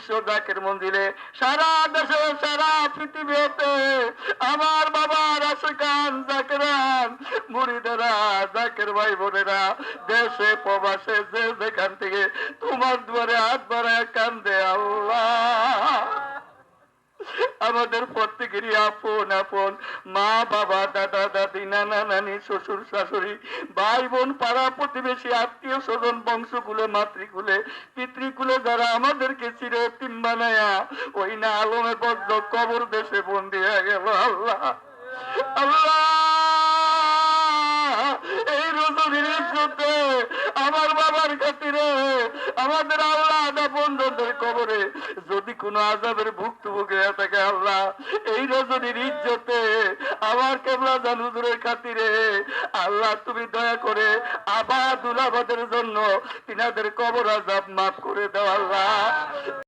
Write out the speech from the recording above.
বিশ্ব জাকের মন্দিরে সারা দেশে সারা পৃথিবীতে আমার বাবার আশিকান জাকেরান মুরিদেরা জাকের ভাই বোনেরা দেশে প্রবাসে যে যেখান থেকে তোমার দুয়ারে হাত বাড়ায় কান্দে আল্লাহ। আমাদের প্রত্যেকেরই আপন আপন মা বাবা দাদা দাদি নানা নানি শ্বশুর শাশুড়ি ভাই বোন পাড়া প্রতিবেশী আত্মীয় স্বজন বংশকুলে মাতৃকুলে পিতৃকুলে যারা আমাদেরকে চিরয়তীম বানায়া ওই না আলমে বদ্ধ কবর দেশে বন্দী হয়ে গেল আল্লাহ আল্লাহ। এই রজনীর ইজ্জতে আমার বাবার খাতিরে আমাদের আল্লাহ বন্ধনদের কবরে যদি কোনো আযাবের ভুক্তভোগী হয়ে থাকে আল্লাহ এই রজনীর ইজ্জতে আমার কেবলা জান হুজুরের খাতিরে আল্লাহ তুমি দয়া করে আবাদুল আবাদের জন্য তিনাদের কবর আযাব মাফ করে দাও আল্লাহ।